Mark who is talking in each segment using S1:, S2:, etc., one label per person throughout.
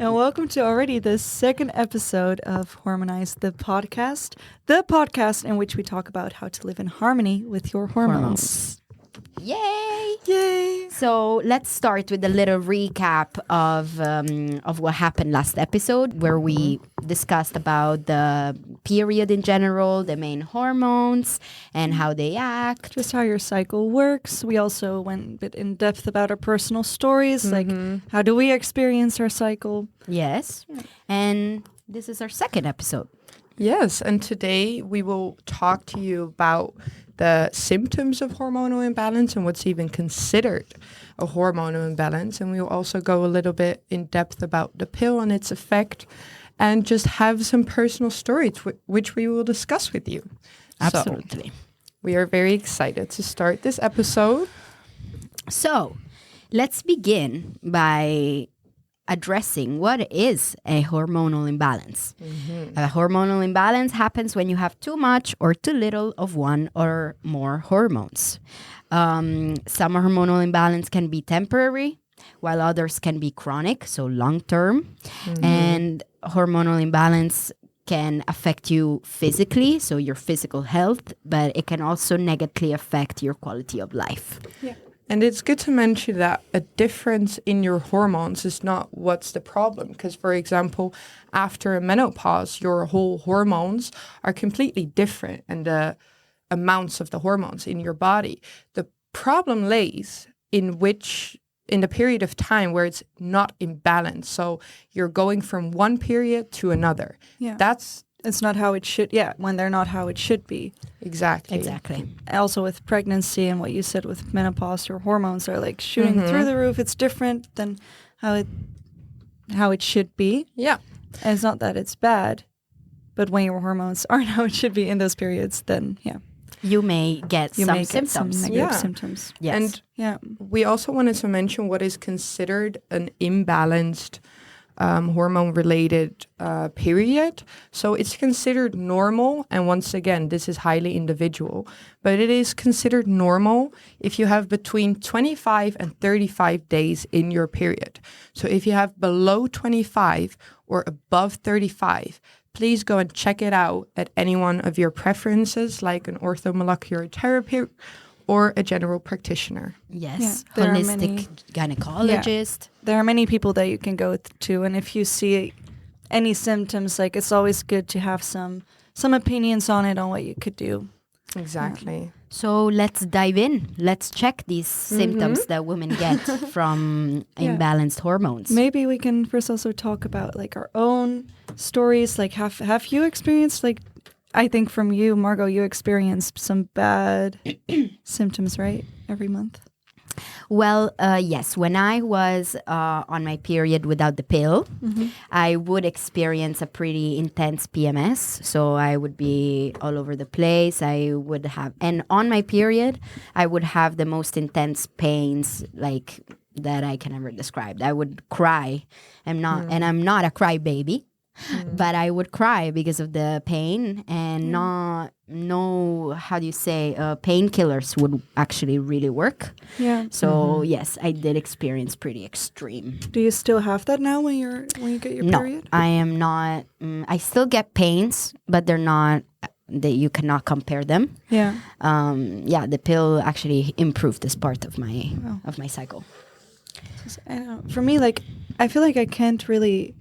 S1: and welcome to already the second episode of Hormonize, the podcast in which we talk about how to live in harmony with your hormones.
S2: Yay!
S1: Yay!
S2: So let's start with a little recap of what happened last episode, where we discussed about the period in general, the main hormones, and how they act.
S1: Just how your cycle works. We also went a bit in depth about our personal stories, like how do we experience our cycle.
S2: Yes. And this is our second episode.
S3: Yes, and today we will talk to you about the symptoms of hormonal imbalance and what's even considered a hormonal imbalance. And we will also go a little bit in depth about the pill and its effect and just have some personal stories which we will discuss with you.
S2: Absolutely.
S3: So, we are very excited to start this episode.
S2: So let's begin by addressing what is a hormonal imbalance. A hormonal imbalance happens when you have too much or too little of one or more hormones. Some hormonal imbalance can be temporary, while others can be chronic, so long-term. And hormonal imbalance can affect you physically, so your physical health, but it can also negatively affect your quality of life.
S3: Yeah. And it's good to mention that a difference in your hormones is not what's the problem. Because, for example, after a menopause, your whole hormones are completely different and the amounts of the hormones in your body. The problem lays in the period of time where it's not in balance. So you're going from one period to another.
S1: Yeah.
S3: It's
S1: not how it should, when they're not how it should be.
S2: Exactly.
S1: Also with pregnancy and what you said with menopause, your hormones are like shooting through the roof. It's different than how it should be.
S3: Yeah.
S1: And it's not that it's bad, but when your hormones aren't how it should be in those periods, then
S2: you may get some symptoms.
S1: Some negative symptoms.
S2: Yes.
S3: And we also wanted to mention what is considered an imbalanced hormone-related period. So it's considered normal, and once again, this is highly individual, but it is considered normal if you have between 25 and 35 days in your period. So if you have below 25 or above 35, please go and check it out at any one of your preferences, like an orthomolecular therapy or a general practitioner.
S2: Yes, holistic gynecologist.
S1: Yeah. There are many people that you can go to, and if you see any symptoms, like it's always good to have some opinions on it, on what you could do.
S3: Exactly.
S2: So let's dive in. Let's check these symptoms that women get from imbalanced hormones.
S1: Maybe we can first also talk about like our own stories. Like have you experienced, like, I think from you, Margot, you experienced some bad symptoms, right? Every month?
S2: Well, yes. When I was on my period without the pill, I would experience a pretty intense PMS. So I would be all over the place. And on my period, I would have the most intense pains, like, that I can ever describe. I would cry. And I'm not a crybaby. But I would cry because of the pain, and painkillers would actually really work.
S1: Yeah.
S2: So yes, I did experience pretty extreme.
S1: Do you still have that now when you get your period?
S2: No, I am not. I still get pains, but they're not. You cannot compare them.
S1: Yeah.
S2: The pill actually improved this part of my cycle.
S1: I don't know. For me, like, I feel like I can't really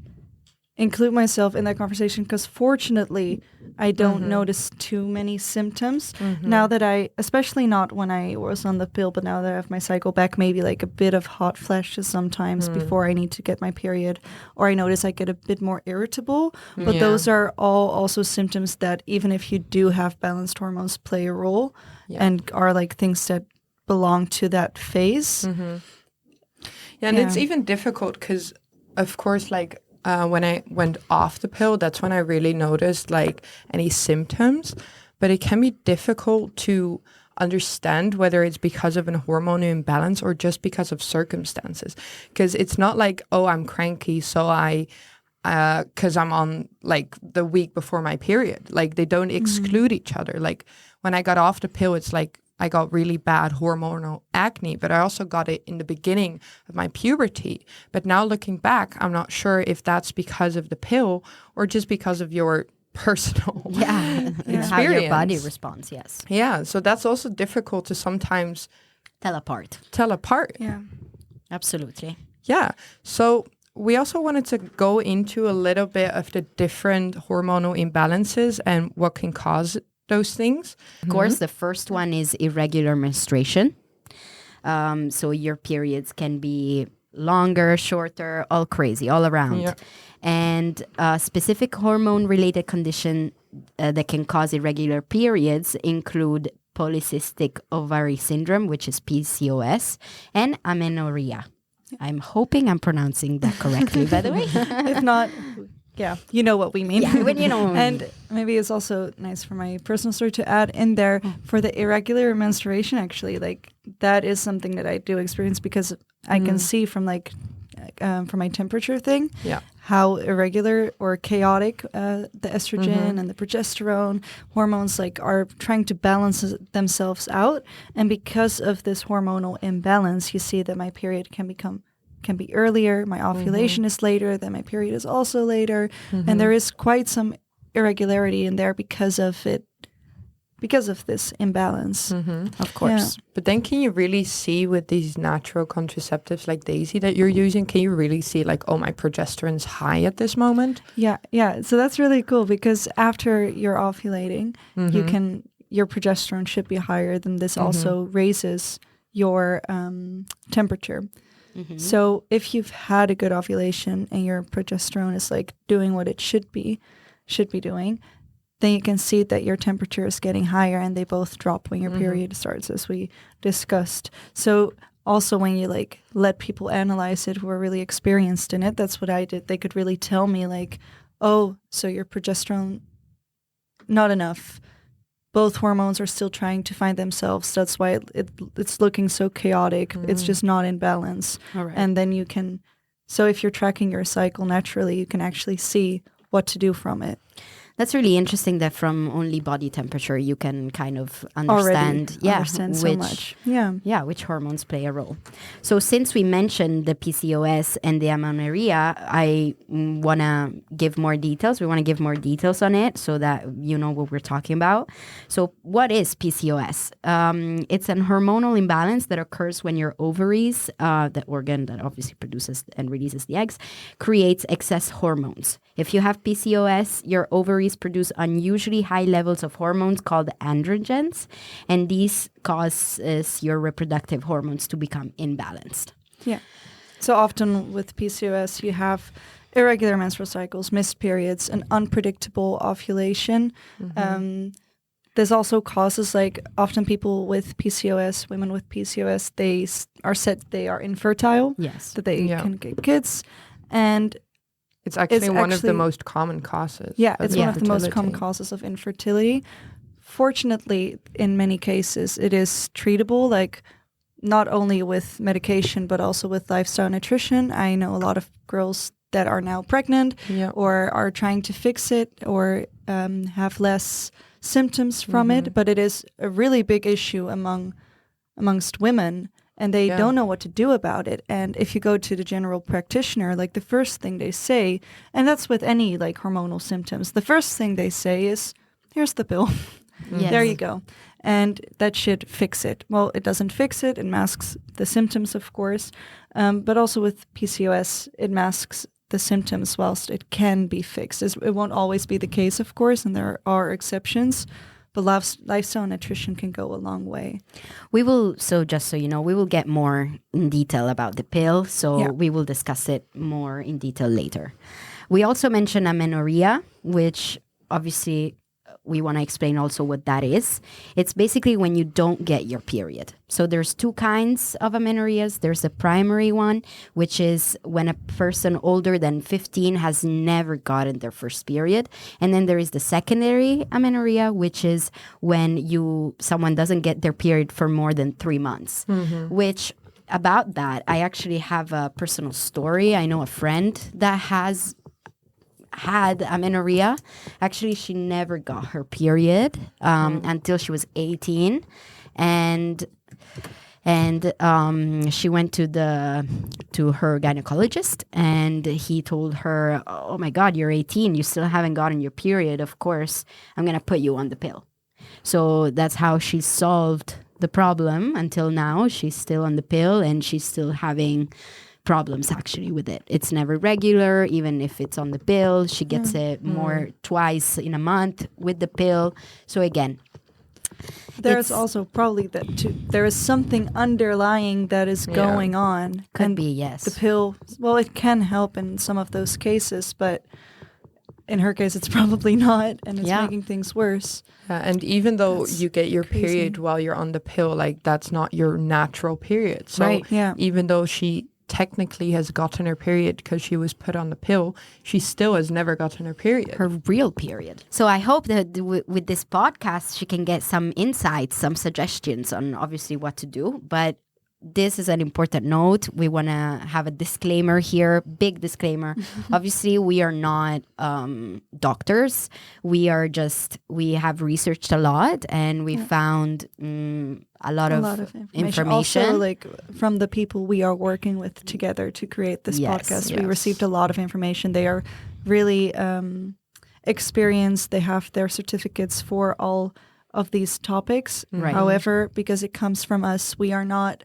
S1: include myself in that conversation because fortunately I don't notice too many symptoms now that especially not when I was on the pill, but now that I have my cycle back, maybe like a bit of hot flashes sometimes before I need to get my period, or I notice I get a bit more irritable, but those are all also symptoms that even if you do have balanced hormones play a role and are like things that belong to that phase.
S3: And it's even difficult because of course, like, when I went off the pill, that's when I really noticed like any symptoms. But it can be difficult to understand whether it's because of an hormonal imbalance or just because of circumstances. Because it's not like, oh, I'm cranky, so because I'm on like the week before my period. Like they don't exclude each other. Like when I got off the pill, it's like I got really bad hormonal acne, but I also got it in the beginning of my puberty. But now looking back, I'm not sure if that's because of the pill or just because of your personal experience.
S2: How your body responds, yes.
S3: Yeah, so that's also difficult to sometimes
S2: Tell apart.
S1: Yeah.
S2: Absolutely.
S3: Yeah, so we also wanted to go into a little bit of the different hormonal imbalances and what can cause those things.
S2: Of course, the first one is irregular menstruation. So your periods can be longer, shorter, all crazy, all around.
S3: Yeah.
S2: And a specific hormone-related condition that can cause irregular periods include polycystic ovary syndrome, which is PCOS, and amenorrhea. I'm hoping I'm pronouncing that correctly, by the way.
S1: If not, yeah, you know what we mean.
S2: Yeah, when you know.
S1: And maybe it's also nice for my personal story to add in there for the irregular menstruation, actually, like that is something that I do experience because I can see from like from my temperature thing, how irregular or chaotic the estrogen and the progesterone hormones like are trying to balance themselves out. And because of this hormonal imbalance, you see that my period can be earlier, my ovulation is later, then my period is also later, and there is quite some irregularity in there because of it. Because of this imbalance,
S2: Of course.
S1: Yeah.
S3: But then can you really see with these natural contraceptives like Daisy that you're using, can you really see like, oh, my progesterone's high at this moment?
S1: Yeah. So that's really cool because after you're ovulating, your progesterone should be higher. Then this also raises your temperature. So if you've had a good ovulation and your progesterone is like doing what it should be doing, then you can see that your temperature is getting higher and they both drop when your period starts, as we discussed. So also when you like let people analyze it who are really experienced in it, that's what I did. They could really tell me like, oh, so your progesterone, not enough. Both hormones are still trying to find themselves. That's why it's looking so chaotic. It's just not in balance.
S2: All right.
S1: And then you can, so if you're tracking your cycle naturally, you can actually see what to do from it.
S2: That's really interesting that from only body temperature you can kind of understand,
S1: Understand so much. Yeah.
S2: which hormones play a role. So since we mentioned the PCOS and the amenorrhea, I want to give more details. We want to give more details on it so that you know what we're talking about. So what is PCOS? It's an hormonal imbalance that occurs when your ovaries, the organ that obviously produces and releases the eggs, creates excess hormones. If you have PCOS, your ovaries produce unusually high levels of hormones called androgens, and these causes your reproductive hormones to become imbalanced.
S1: Yeah. So often with PCOS, you have irregular menstrual cycles, missed periods, and unpredictable ovulation. This also causes, like, often people with PCOS, women with PCOS, they are said they are infertile.
S2: Yes.
S1: That they can get kids. And
S3: It's actually one of the most common causes.
S1: yeah, it's one of the most
S3: infertility.
S1: common causes of infertility. Fortunately, in many cases, it is treatable, like not only with medication, but also with lifestyle nutrition. I know a lot of girls that are now pregnant or are trying to fix it or have less symptoms from it. But it is a really big issue amongst women. And they don't know what to do about it. And if you go to the general practitioner, like the first thing they say, and that's with any like hormonal symptoms, the first thing they say is, here's the pill.
S2: Yes.
S1: There you go. And that should fix it. Well, it doesn't fix it. It masks the symptoms, of course. But also with PCOS, it masks the symptoms whilst it can be fixed. It won't always be the case, of course, and there are exceptions. But lifestyle nutrition can go a long way.
S2: We will, so just so you know, we will get more in detail about the pill. So we will discuss it more in detail later. We also mentioned amenorrhea, which obviously we want to explain also what that is. It's basically when you don't get your period. So there's two kinds of amenorrheas. There's the primary one, which is when a person older than 15 has never gotten their first period. And then there is the secondary amenorrhea, which is when someone doesn't get their period for more than 3 months, which about that, I actually have a personal story. I know a friend that had amenorrhea. Actually, she never got her period until she was 18. and she went to her gynecologist, and he told her, "Oh my God, you're 18. You still haven't gotten your period. Of course, I'm gonna put you on the pill." So that's how she solved the problem. Until now, she's still on the pill, and she's still having problems actually with it. It's never regular, even if it's on the pill. She gets it more twice in a month with the pill. So again,
S1: There's also probably that too. There is something underlying that is going on.
S2: could
S1: and
S2: be, yes.
S1: The pill, well, it can help in some of those cases, but in her case, it's probably not, and it's making things worse.
S3: And even though
S1: That's
S3: you get your
S1: crazy.
S3: period while you're on the pill, like that's not your natural period. So
S2: Right.
S1: Yeah.
S3: even though she technically has gotten her period because she was put on the pill, she still has never gotten her period.
S2: Her real period. So I hope that with this podcast, she can get some insights, some suggestions on obviously what to do. But this is an important note. We want to have a disclaimer here, big disclaimer. Obviously, we are not doctors. We have researched a lot, and we found a lot of information.
S1: Also, like from the people we are working with together to create this podcast, we received a lot of information. They are really experienced. They have their certificates for all of these topics.
S2: Right.
S1: However, because it comes from us, we are not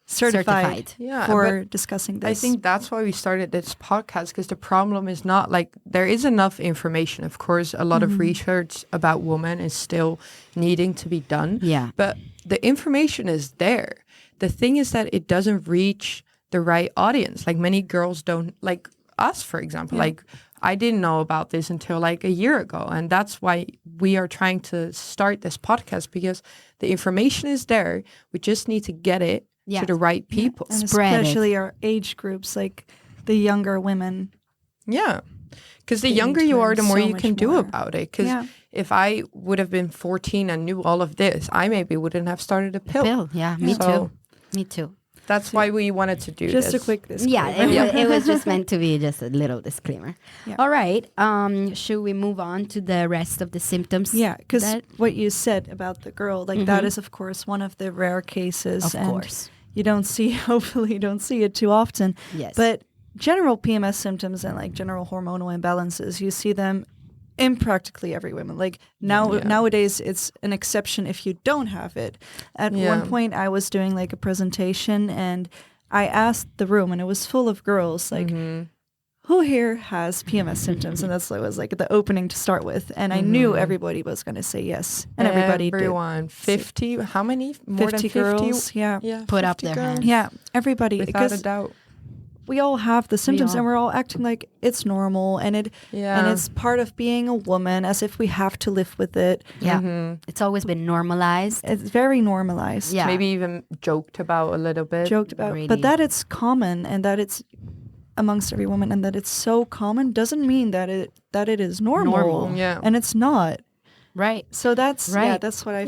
S1: certified. For discussing this.
S3: I think that's why we started this podcast, because the problem is not like there is enough information. Of course, a lot of research about women is still needing to be done.
S2: Yeah.
S3: But the information is there. The thing is that it doesn't reach the right audience. Like many girls don't, like us, for example. Like I didn't know about this until like a year ago. And that's why we are trying to start this podcast, because the information is there. We just need to get it to the right people.
S1: And
S2: Spread
S1: especially our age groups, like the younger women.
S3: Yeah. Because the
S1: They
S3: younger
S1: need to
S3: you are,
S1: learn
S3: the more
S1: so
S3: you
S1: much
S3: can do
S1: more.
S3: about it. Because if I would have been 14 and knew all of this, I maybe wouldn't have started a pill.
S2: Yeah, me
S3: So
S2: too. Me too.
S3: That's why we wanted to do
S1: Just
S3: this.
S1: a quick disclaimer.
S2: Yeah, it was just meant to be just a little disclaimer.
S1: Yeah.
S2: All right. Should we move on to the rest of the symptoms?
S1: Yeah, because
S2: that-
S1: what you said about the girl, like that is, of course, one of the rare cases.
S2: Of
S1: and
S2: course.
S1: You don't see, hopefully, you don't see it too often.
S2: Yes.
S1: But general PMS symptoms and like general hormonal imbalances, you see them in practically every woman. Like nowadays, it's an exception if you don't have it. At one point, I was doing like a presentation, and I asked the room, and it was full of girls, like, who here has PMS symptoms? And that's was like the opening to start with. And I knew everybody was going to say yes, and everybody
S3: Everyone. 50, how many? More
S1: 50
S3: than 50?
S1: girls, yeah.
S2: Put up
S3: 50
S2: their
S3: girls.
S2: hand.
S1: Yeah, everybody.
S3: Without a
S1: Because
S3: doubt.
S1: we all have the symptoms,
S2: all.
S1: and we're all acting like it's normal, and it's part of being a woman, as if we have to live with it.
S2: Yeah. It's always been normalized.
S1: It's very normalized.
S2: Yeah.
S3: Maybe even joked about a little bit.
S1: Joked about,
S2: Really.
S1: but that it's common, and that it's amongst every woman, and that it's so common doesn't mean that it is normal.
S3: Yeah.
S1: And it's not.
S2: Right.
S1: So that's
S2: Right.
S1: that's what I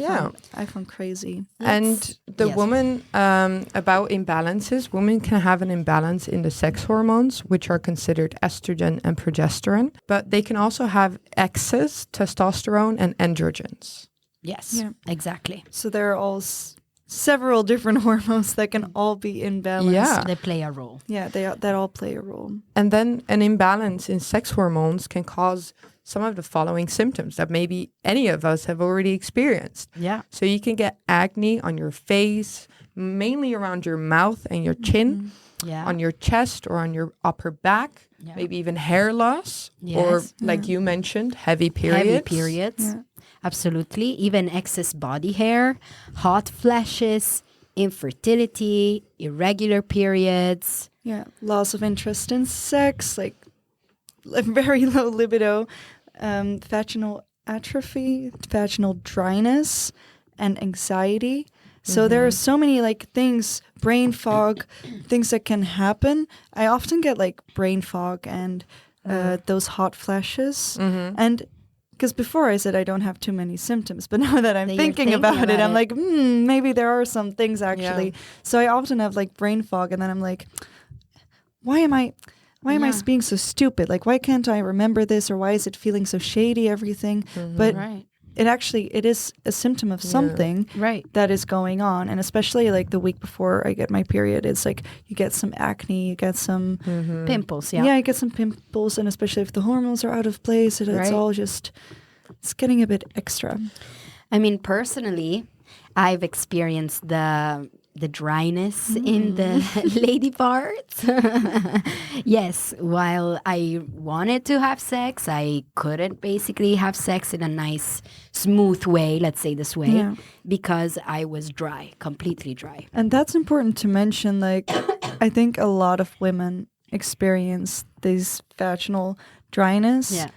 S1: found crazy.
S3: And the
S2: Yes.
S3: woman, about imbalances, women can have an imbalance in the sex hormones, which are considered estrogen and progesterone, but they can also have excess testosterone and androgens.
S2: Yes.
S1: Yeah.
S2: Exactly.
S1: So there are all several different hormones that can all be imbalanced.
S3: Yeah.
S2: They play a role.
S1: Yeah, that all play a role.
S3: And then an imbalance in sex hormones can cause some of the following symptoms that maybe any of us have already experienced.
S2: Yeah.
S3: So you can get acne on your face, mainly around your mouth and your chin,
S2: Yeah.
S3: on your chest or on your upper back,
S2: Yeah.
S3: maybe even hair loss, or
S2: Yes.
S3: like you mentioned, heavy periods.
S2: Heavy periods.
S1: Yeah.
S2: Absolutely. Even excess body hair, hot flashes, infertility, irregular periods.
S1: Yeah, loss of interest in sex, like very low libido, vaginal atrophy, vaginal dryness, and anxiety. So there are so many like things, brain fog, things that can happen. I often get like brain fog and those hot flashes. And because before I said I don't have too many symptoms, but now that I'm
S2: That you're
S1: thinking about it,
S2: about
S1: I'm
S2: it.
S1: like, maybe there are some things actually. So I often have like brain fog, and then I'm like, why am I being so stupid? Like, why can't I remember this, or why is it feeling so shady, everything? But
S2: Right.
S1: it is a symptom of something
S2: Right.
S1: that is going on. And especially like the week before I get my period, it's like you get some acne, you get some
S2: Pimples,
S1: yeah, you get some pimples, and especially if the hormones are out of place, it's
S2: Right.
S1: all just, it's getting a bit extra.
S2: I mean, personally, I've experienced the dryness in the lady parts. Yes, while I wanted to have sex, I couldn't basically have sex in a nice, smooth way, let's say this way,
S1: Yeah.
S2: because I was dry, completely dry.
S1: And that's important to mention. Like, I think a lot of women experience this vaginal dryness.
S2: Yeah.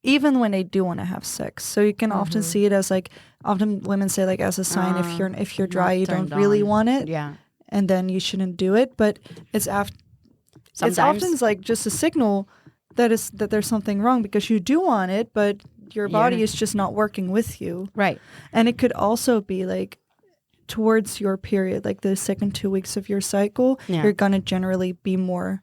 S1: Even when they do want to have sex. So you can often see it as like, often women say like as a sign if you're dry,
S2: Not
S1: you don't
S2: turned
S1: really
S2: on.
S1: want it,
S2: Yeah.
S1: and then you shouldn't do it. But it's it's
S2: Sometimes.
S1: often like just a signal that there's something wrong, because you do want it, but your body is just not working with you.
S2: Right.
S1: And it could also be like towards your period, like the second 2 weeks of your cycle,
S2: Yeah.
S1: you're gonna generally be more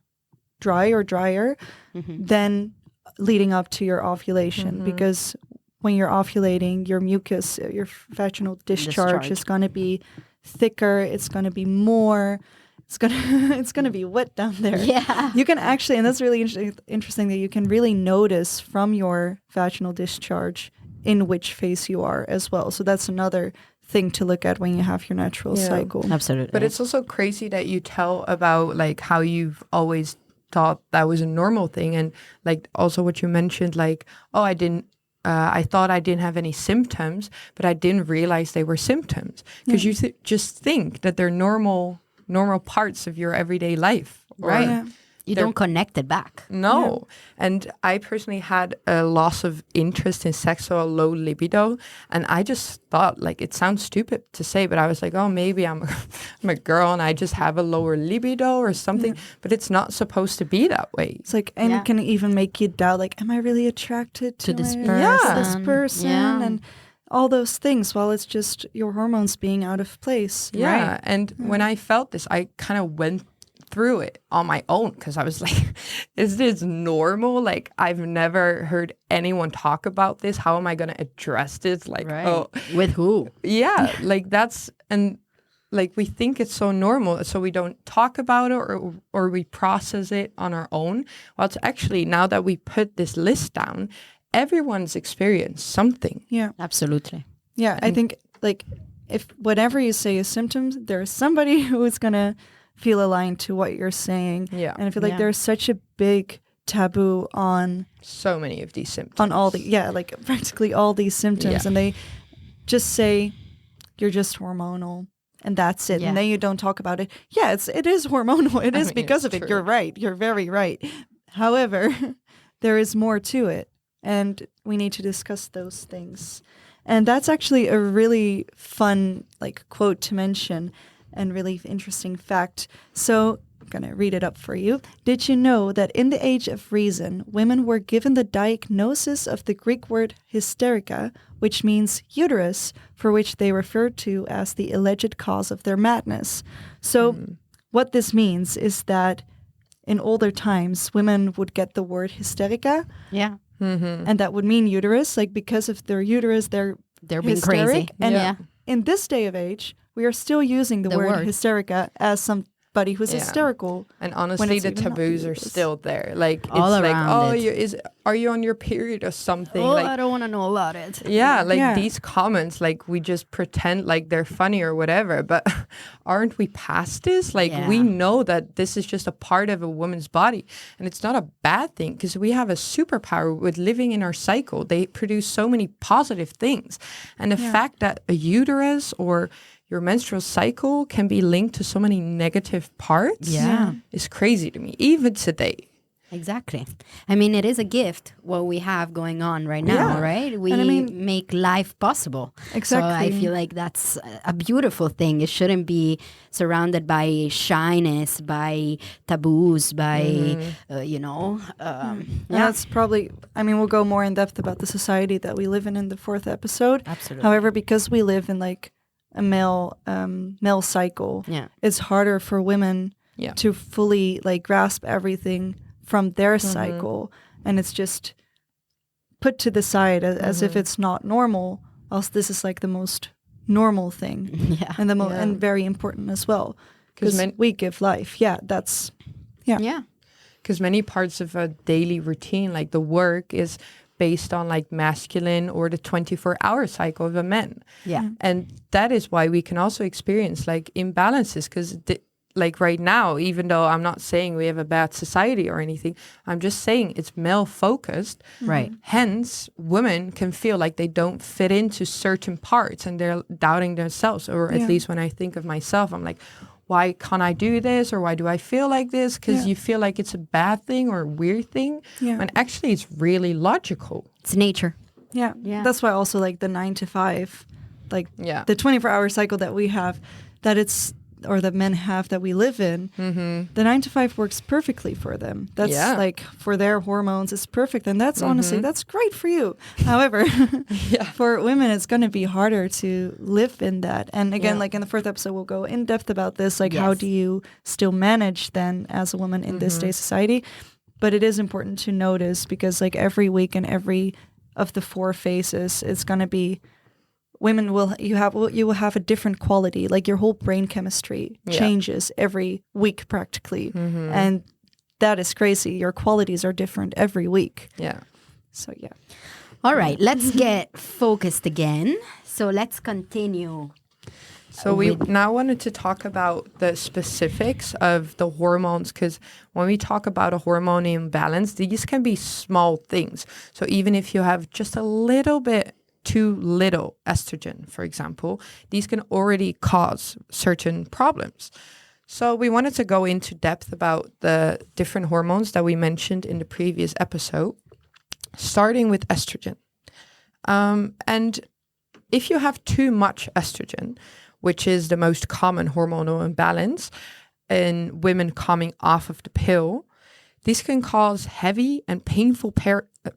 S1: dry or drier than leading up to your ovulation, because when you're ovulating, your mucus, your vaginal discharge is going to be thicker. It's going to be more. It's going to be wet down there.
S2: Yeah.
S1: You can actually, and that's really interesting that you can really notice from your vaginal discharge in which phase you are as well. So that's another thing to look at when you have your natural cycle.
S2: Absolutely.
S3: But it's also crazy that you tell about like how you've always thought that was a normal thing, and like also what you mentioned, like, oh, I thought I didn't have any symptoms, but I didn't realize they were symptoms, because you just think that they're normal parts of your everyday life, right?
S1: Yeah.
S2: you don't connect it back.
S3: No. And I personally had a loss of interest in sex, so a low libido. And I just thought, like, it sounds stupid to say, but I was like, oh, maybe I'm a girl and I just have a lower libido or something. Yeah. But it's not supposed to be that way.
S1: It's like, and it can even make you doubt, like, am I really attracted to
S2: this
S1: this person?
S2: Yeah.
S1: And all those things, while it's just your hormones being out of place.
S3: Yeah.
S1: Right.
S3: And when I felt this, I kind of went through it on my own, because I was like, is this normal? Like, I've never heard anyone talk about this. How am I going to address this? Like, oh,
S2: with who?
S3: Yeah, like that's, and like we think it's so normal, so we don't talk about it or we process it on our own. Well, it's actually, now that we put this list down, everyone's experienced something.
S1: Yeah,
S2: absolutely.
S1: Yeah, I think like if whatever you say is symptoms, there's somebody who is gonna feel aligned to what you're saying.
S3: Yeah,
S1: and I feel like there's such a big taboo on
S3: so many of these symptoms.
S1: On all the like practically all these symptoms, and they just say you're just hormonal. And that's it. Yeah. And then you don't talk about it. Yeah, it is hormonal. It is because of it. You're right. You're very right. However, there is more to it. And we need to discuss those things. And that's actually a really fun quote to mention and really interesting fact. So I'm going to read it up for you. Did you know that in the age of reason, women were given the diagnosis of the Greek word hysterica, which means uterus, for which they referred to as the alleged cause of their madness? So what this means is that in older times, women would get the word hysterica.
S2: Yeah.
S3: Mm-hmm.
S1: And that would mean uterus, because of their uterus, they're
S2: being crazy.
S1: And in this day of age, we are still using the word hysterica as somebody who's hysterical.
S3: And honestly, the taboos are still there. Like,
S2: all
S3: it's
S2: around
S3: like, are you on your period or something?
S2: Oh,
S3: like,
S2: I don't want to know about it.
S3: Yeah, these comments, like, we just pretend like they're funny or whatever. But aren't we past this? Like, we know that this is just a part of a woman's body. And it's not a bad thing, because we have a superpower with living in our cycle. They produce so many positive things. And the fact that a uterus or your menstrual cycle can be linked to so many negative parts is crazy to me, even today.
S2: Exactly. I mean, it is a gift what we have going on right now, right? We make life possible.
S1: Exactly.
S2: So I feel like that's a beautiful thing. It shouldn't be surrounded by shyness, by taboos, by,
S1: That's probably, we'll go more in depth about the society that we live in the 4th episode.
S2: Absolutely.
S1: However, because we live in a male cycle, it's harder for women to fully grasp everything from their cycle, and it's just put to the side as if it's not normal, also this is like the most normal thing
S2: Yeah.
S1: and and very important as well, because we give life. That's
S2: Yeah.
S3: Because many parts of a daily routine, like the work, is based on like masculine or the 24-hour cycle of a man.
S2: Yeah.
S3: And that is why we can also experience like imbalances, because like right now, even though I'm not saying we have a bad society or anything, I'm just saying it's male focused.
S2: Right.
S3: Hence, women can feel like they don't fit into certain parts and they're doubting themselves. Or at least when I think of myself, I'm like, why can't I do this? Or why do I feel like this? Because you feel like it's a bad thing or a weird thing.
S1: Yeah.
S3: When actually it's really logical.
S2: It's nature.
S1: Yeah. That's why also like the 9 to 5, like the 24-hour cycle that we have, that it's, or that men have, that we live in, the 9 to 5 works perfectly for them. That's like for their hormones, it's perfect. And that's honestly, that's great for you. However, for women, it's going to be harder to live in that. And again, like in the fourth episode, we'll go in depth about this. Like, how do you still manage then as a woman in this day society? But it is important to notice, because like every week and every of the 4 phases, it's going to be, women will have a different quality. Like your whole brain chemistry changes every week practically, and that is crazy. Your qualities are different every week.
S3: Yeah.
S1: So
S2: All right, let's get focused again. So let's continue.
S3: So we now wanted to talk about the specifics of the hormones, because when we talk about a hormone imbalance, these can be small things. So even if you have just a little bit too little estrogen, for example, these can already cause certain problems. So we wanted to go into depth about the different hormones that we mentioned in the previous episode, starting with estrogen. And if you have too much estrogen, which is the most common hormonal imbalance in women coming off of the pill, these can cause heavy and painful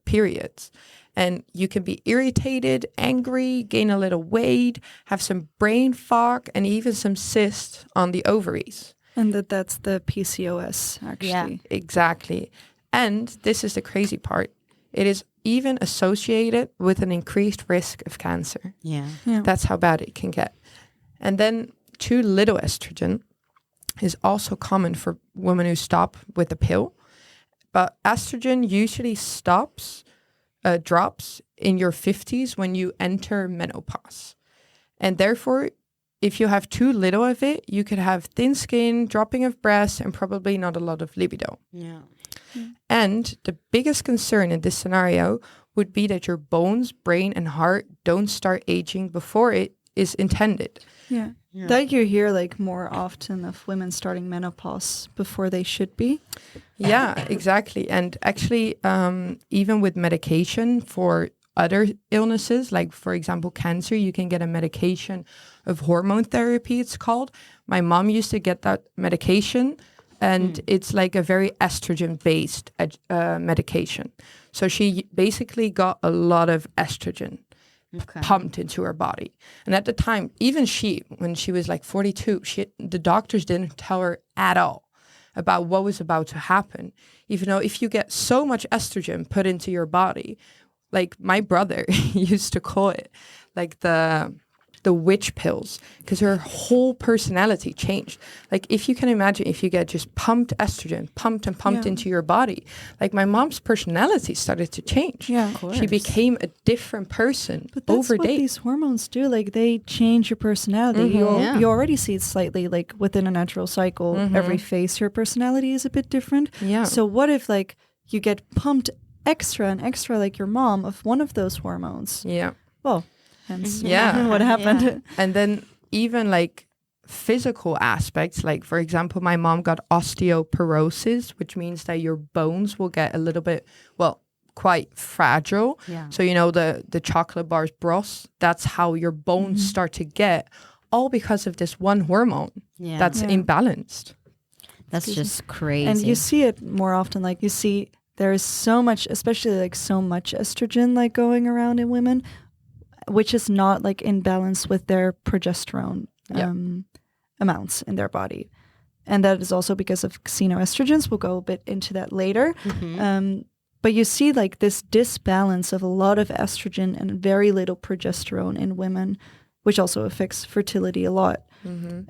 S3: periods. And you can be irritated, angry, gain a little weight, have some brain fog, and even some cysts on the ovaries.
S1: and that's the PCOS actually.
S2: Yeah.
S3: Exactly. And this is the crazy part. It is even associated with an increased risk of cancer.
S2: Yeah.
S3: That's how bad it can get. And then too little estrogen is also common for women who stop with the pill. But estrogen usually drops in your 50s when you enter menopause. And therefore, if you have too little of it, you could have thin skin, dropping of breasts, and probably not a lot of libido.
S2: Yeah.
S3: And the biggest concern in this scenario would be that your bones, brain, and heart don't start aging before it is intended.
S1: Yeah. That you hear like more often of women starting menopause before they should be.
S3: Yeah, exactly. And actually, even with medication for other illnesses, like for example, cancer, you can get a medication of hormone therapy, it's called. My mom used to get that medication, and it's like a very estrogen-based medication. So she basically got a lot of estrogen pumped into her body. And at the time, even when she was like 42, the doctors didn't tell her at all about what was about to happen. Even though if you get so much estrogen put into your body, like my brother used to call it like the witch pills, because her whole personality changed. Like if you can imagine, if you get just pumped estrogen, pumped into your body, like my mom's personality started to change.
S1: Yeah, of course.
S3: She became a different person
S1: But that's
S3: over
S1: what
S3: days.
S1: these hormones do. Like they change your personality. You already see it slightly like within a natural cycle. Every phase, your personality is a bit different.
S3: Yeah.
S1: So what if like you get pumped extra and extra like your mom of one of those hormones?
S3: Yeah.
S1: Well, hence
S3: Yeah.
S1: what happened.
S2: Yeah.
S3: And then even like physical aspects, like for example, my mom got osteoporosis, which means that your bones will get a little bit, quite fragile.
S2: Yeah.
S3: So, the chocolate bars bros, that's how your bones start to get, all because of this one hormone that's imbalanced.
S2: That's just crazy.
S1: And you see it more often. Like you see there is so much, especially like so much estrogen like going around in women, which is not like in balance with their progesterone amounts in their body. And that is also because of xenoestrogens. We'll go a bit into that later. but you see like this disbalance of a lot of estrogen and very little progesterone in women, which also affects fertility a lot.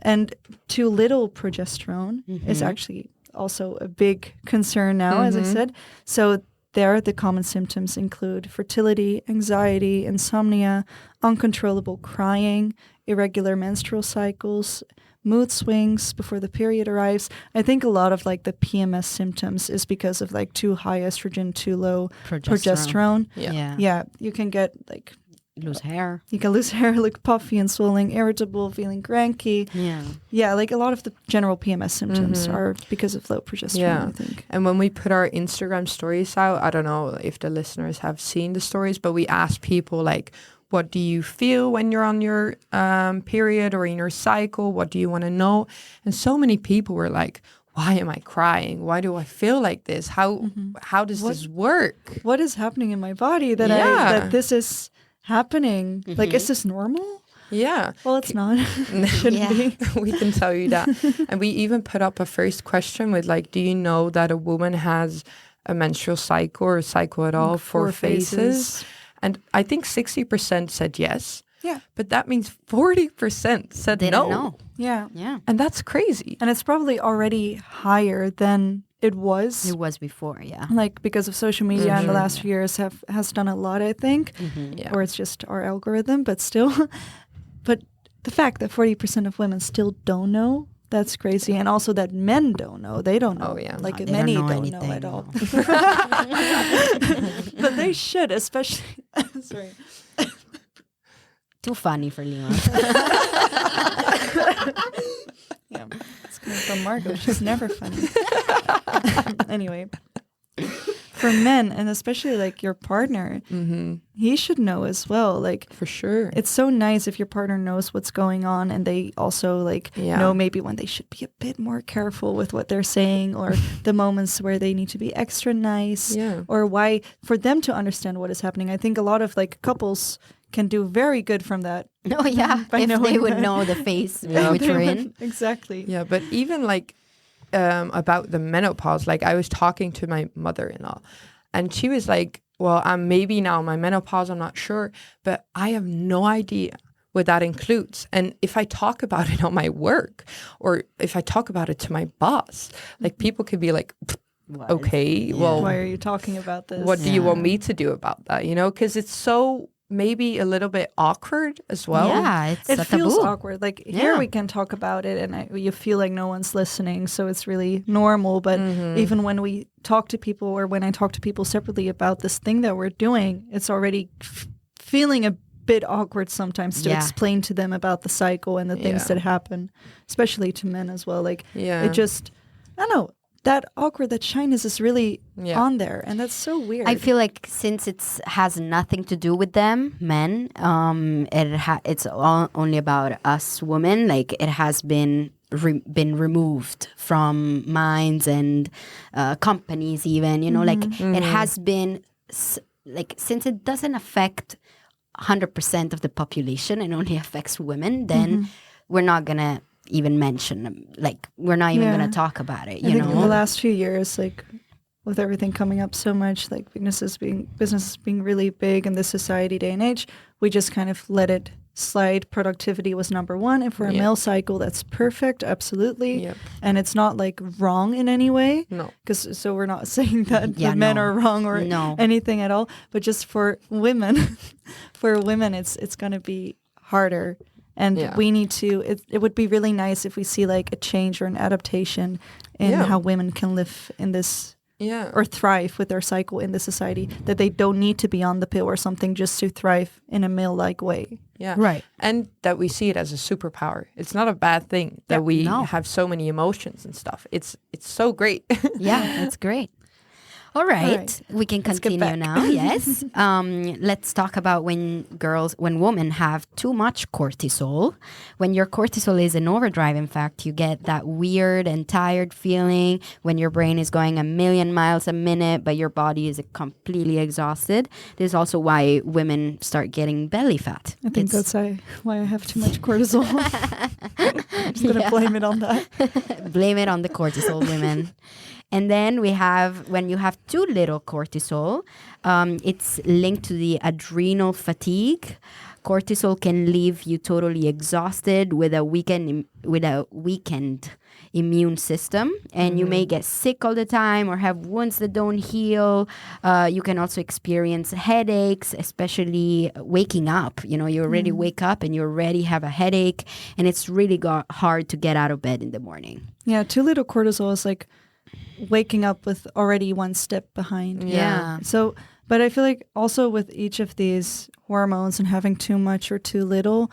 S1: And too little progesterone is actually also a big concern now, as I said. So there, the common symptoms include fertility, anxiety, insomnia, uncontrollable crying, irregular menstrual cycles, mood swings before the period arrives. I think a lot of like the PMS symptoms is because of like too high estrogen, too low progesterone. Yeah, you can get like
S2: lose hair.
S1: You can lose hair, look puffy and swelling, irritable, feeling cranky. Yeah, like a lot of the general PMS symptoms are because of low progesterone, I think.
S3: And when we put our Instagram stories out, I don't know if the listeners have seen the stories, but we asked people like, what do you feel when you're on your period or in your cycle? What do you want to know? And so many people were like, why am I crying? Why do I feel like this? How does this work?
S1: What is happening in my body that this is happening? Like, is this normal?
S3: Yeah.
S1: Well, it's not. It shouldn't be.
S3: We can tell you that. And we even put up a first question with like, do you know that a woman has a menstrual cycle or a cycle at all? Like 4 phases. And I think 60% said yes.
S1: Yeah.
S3: But that means 40% said no.
S1: Yeah.
S3: And that's crazy.
S1: And it's probably already higher than it was.
S2: It was before, yeah.
S1: Like because of social media in the last few years has done a lot, I think. Or it's just our algorithm, but still. But the fact that 40% of women still don't know, that's crazy. And also that men don't know. They don't know.
S3: Oh, yeah.
S1: Like
S2: they
S1: many
S2: don't
S1: know
S2: anything,
S1: at all.
S2: no.
S1: But they should, especially... Sorry.
S2: Too funny for Leon.
S1: Yeah, it's coming from Margot. She's never funny. Anyway, for men, and especially like your partner, he should know as well. Like,
S3: for sure.
S1: It's so nice if your partner knows what's going on and they also like know maybe when they should be a bit more careful with what they're saying, or the moments where they need to be extra nice, or why, for them to understand what is happening. I think a lot of like couples can do very good from that.
S2: Oh yeah, if they would know the phase which we're in.
S1: Exactly.
S3: Yeah, but even like about the menopause, like I was talking to my mother-in-law and she was like, well, I'm maybe now in my menopause, I'm not sure, but I have no idea what that includes. And if I talk about it on my work, or if I talk about it to my boss, like people could be like, okay, well,
S1: why are you talking about this?
S3: What do you want me to do about that? You know, because it's so maybe a little bit awkward as well.
S2: Yeah,
S1: it feels awkward. Like here we can talk about it and you feel like no one's listening, so it's really normal. But even when we talk to people, or when I talk to people separately about this thing that we're doing, it's already feeling a bit awkward sometimes to explain to them about the cycle and the things that happen, especially to men as well. Like it just, I don't know, that awkward, that shyness is really on there, and that's so weird.
S2: I feel like since it has nothing to do with them, men, it's only about us women. Like it has been removed from minds and companies, even. You know, like it has been like, since it doesn't affect 100% of the population and only affects women, then we're not gonna even mention them. Like we're not even gonna talk about it. You know,
S1: in the last few years, like with everything coming up so much, like businesses being really big in this society day and age, we just kind of let it slide. Productivity was number one, and for a male cycle, that's perfect, absolutely. And it's not like wrong in any way.
S3: No,
S1: because so we're not saying that the men are wrong or anything at all. But just for women, it's gonna be harder. And we need to, it would be really nice if we see like a change or an adaptation in how women can live in this, or thrive with their cycle in this society, that they don't need to be on the pill or something just to thrive in a male-like way.
S3: Yeah. Right. And that we see it as a superpower. It's not a bad thing that we have so many emotions and stuff. It's so great.
S2: Yeah, it's great. All right, we can continue now. Yes, let's talk about when women have too much cortisol. When your cortisol is in overdrive, in fact, you get that weird and tired feeling when your brain is going 1,000,000 miles a minute, but your body is completely exhausted. This is also why women start getting belly fat.
S1: I think that's why I have too much cortisol. I'm just going to blame it on that.
S2: Blame it on the cortisol, women. And then we have, when you have too little cortisol, it's linked to the adrenal fatigue. Cortisol can leave you totally exhausted with a weakened immune system, and you may get sick all the time or have wounds that don't heal. You can also experience headaches, especially waking up. You already wake up and you already have a headache, and it's really hard to get out of bed in the morning.
S1: Yeah, too little cortisol is like waking up with already one step behind.
S2: Yeah.
S1: So, but I feel like also with each of these hormones and having too much or too little,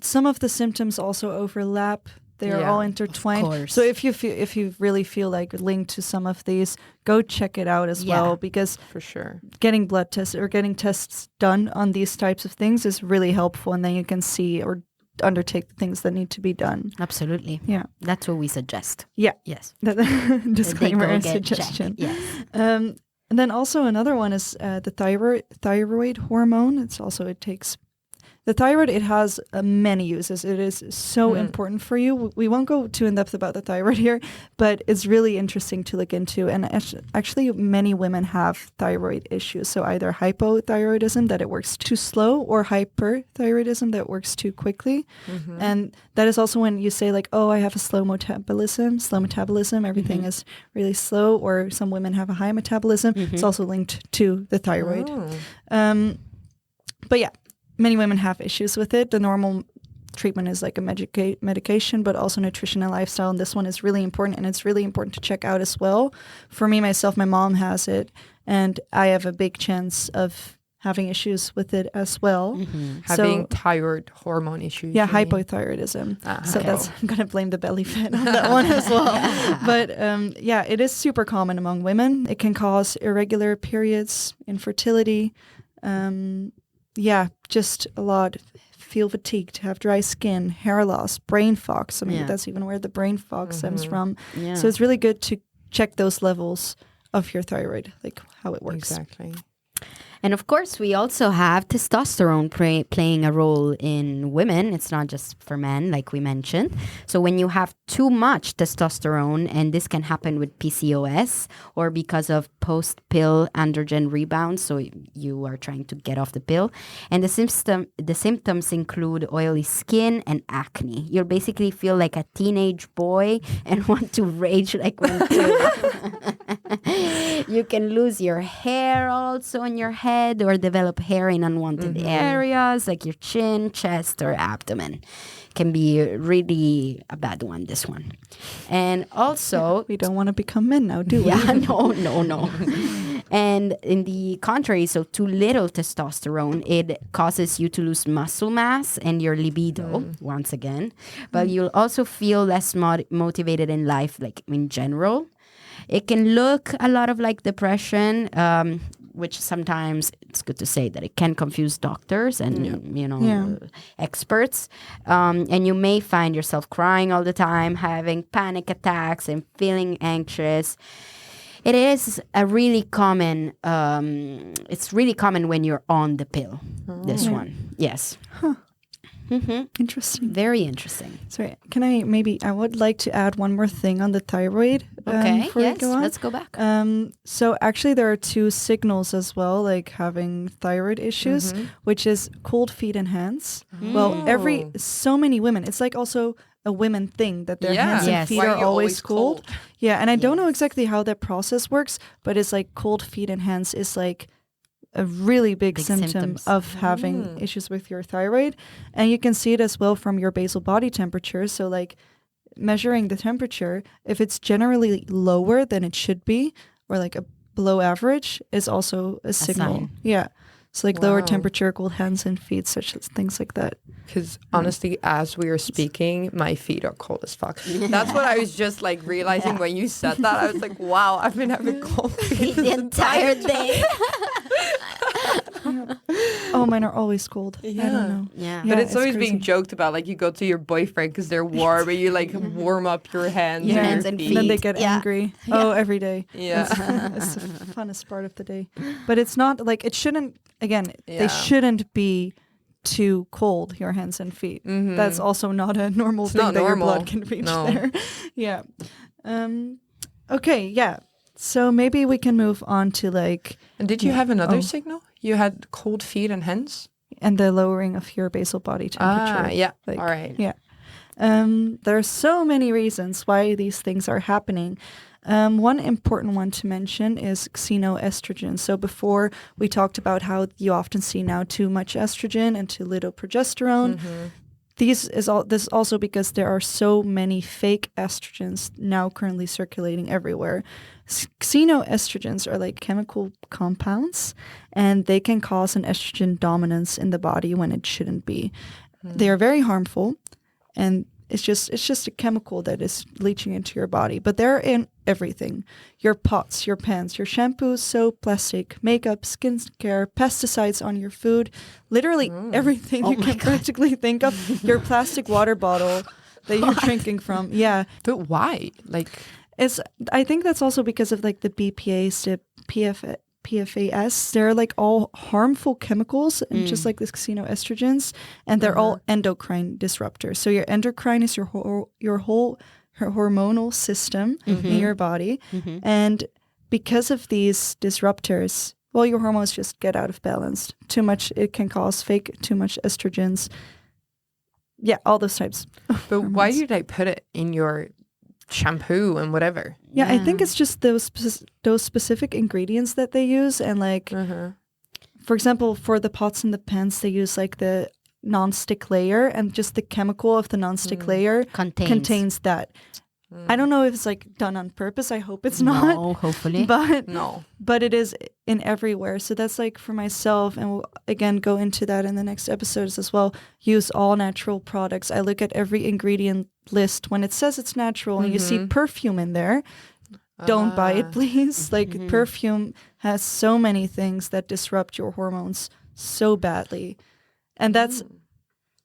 S1: some of the symptoms also overlap. They are all intertwined.
S2: Of course.
S1: So if you really feel like linked to some of these, go check it out as well, because
S3: for sure,
S1: getting blood tests or getting tests done on these types of things is really helpful, and then you can see or undertake the things that need to be done.
S2: Absolutely.
S1: Yeah.
S2: That's what we suggest.
S1: Yeah.
S2: Yes.
S1: Disclaimer and
S2: get
S1: suggestion.
S2: Yes.
S1: And then also another one is the thyroid hormone. The thyroid, it has many uses. It is so important for you. We won't go too in depth about the thyroid here, but it's really interesting to look into. And actually, many women have thyroid issues. So either hypothyroidism, that it works too slow, or hyperthyroidism, that it works too quickly. And that is also when you say like, oh, I have a slow metabolism, everything is really slow, or some women have a high metabolism. It's also linked to the thyroid. But yeah. Many women have issues with it. The normal treatment is like a medication, but also nutrition and lifestyle. And this one is really important, and it's really important to check out as well. For me, myself, my mom has it, and I have a big chance of having issues with it as well.
S3: Having thyroid hormone issues.
S1: Yeah, hypothyroidism. So I'm going to blame the belly fat on that one as well. But yeah, it is super common among women. It can cause irregular periods, infertility, just a lot. Feel fatigued, have dry skin, hair loss, brain fog. So maybe that's even where the brain fog stems from. Yeah. So it's really good to check those levels of your thyroid, like how it works.
S3: Exactly.
S2: And of course, we also have testosterone playing a role in women. It's not just for men, like we mentioned. So when you have too much testosterone, and this can happen with PCOS or because of post-pill androgen rebound, so you are trying to get off the pill. And the symptoms include oily skin and acne. You'll basically feel like a teenage boy and want to rage like one too. You can lose your hair also on your head, or develop hair in unwanted areas like your chin, chest, or abdomen. Can be really a bad one, this one. And also...
S1: we don't want to become men now, do we?
S2: Yeah, no. And in the contrary, so too little testosterone, it causes you to lose muscle mass and your libido, once again. But you'll also feel less motivated in life, like in general. It can look a lot of like depression, which sometimes it's good to say that it can confuse doctors and, experts. And you may find yourself crying all the time, having panic attacks and feeling anxious. It is a really common, it's really common when you're on the pill, this one. Yes.
S1: Huh. Interesting.
S2: Very interesting.
S1: Sorry, I would like to add one more thing on the thyroid. Before we go on.
S2: Let's go back.
S1: So actually there are two signals as well, like having thyroid issues, which is cold feet and hands. Well, so many women, it's like also a women thing that their hands and feet are always cold. Yeah, and I don't know exactly how that process works, but it's like cold feet and hands is like a really big symptom of having issues with your thyroid. And you can see it as well from your basal body temperature. So like measuring the temperature, if it's generally lower than it should be, or like a below average, is also a signal.
S2: Sign.
S1: Yeah. So like lower temperature, cold hands and feet, such as things like that.
S3: Because honestly, as we are speaking, my feet are cold as fuck. That's what I was just like realizing when you said that. I was like, wow, I've been having cold feet
S2: the entire day.
S1: Oh, mine are always cold.
S3: Yeah.
S1: I don't know.
S2: Yeah.
S3: But it's always
S1: crazy.
S3: being joked about. Like you go to your boyfriend because they're warm and you like warm up your hands,
S2: Hands
S3: and
S2: and
S3: your
S1: And then they
S3: feet.
S1: get angry. Oh, every day.
S3: Yeah.
S1: It's the funnest part of the day. But it's not like, it shouldn't, again,
S3: Yeah.
S1: they shouldn't be too cold, your hands and feet. That's also not a normal thing
S3: not
S1: that
S3: normal.
S1: your blood can reach
S3: No.
S1: there. Yeah. Okay, yeah. So maybe we can move on to like...
S3: And did you have another signal? You had cold feet and hands?
S1: And the lowering of your basal body temperature.
S3: Yeah.
S1: Like,
S3: all right.
S1: Yeah. There are so many reasons why these things are happening. One important one to mention is xenoestrogen. So before we talked about how you often see now too much estrogen and too little progesterone. This is also because there are so many fake estrogens now currently circulating everywhere. Xenoestrogens are like chemical compounds, and they can cause an estrogen dominance in the body when it shouldn't be. They are very harmful, and it's just a chemical that is leaching into your body. But they're in everything: your pots, your pans, your shampoo, soap, plastic, makeup, skincare, pesticides on your food, literally everything you can practically think of. Your plastic water bottle that you're drinking from. Yeah.
S3: But why? Like,
S1: I think that's also because of like the BPAs, the PFAS. They're like all harmful chemicals, and just like the xenoestrogens, and they're all endocrine disruptors. So your endocrine is your whole hormonal system in your body, and because of these disruptors, well, your hormones just get out of balance. Too much, it can cause too much estrogens. Yeah, all those types.
S3: But why did I put it in your shampoo and whatever?
S1: Yeah, I think it's just those specific ingredients that they use, and like, for example, for the pots and the pans, they use like the non-stick layer, and just the chemical of the non-stick layer contains that. I don't know if it's like done on purpose. I hope it's not.
S2: No, hopefully.
S1: But it is in everywhere. So that's like for myself, and we'll again go into that in the next episodes as well. Use all natural products. I look at every ingredient list. When it says it's natural and you see perfume in there, don't buy it, please. Like perfume has so many things that disrupt your hormones so badly. And that's...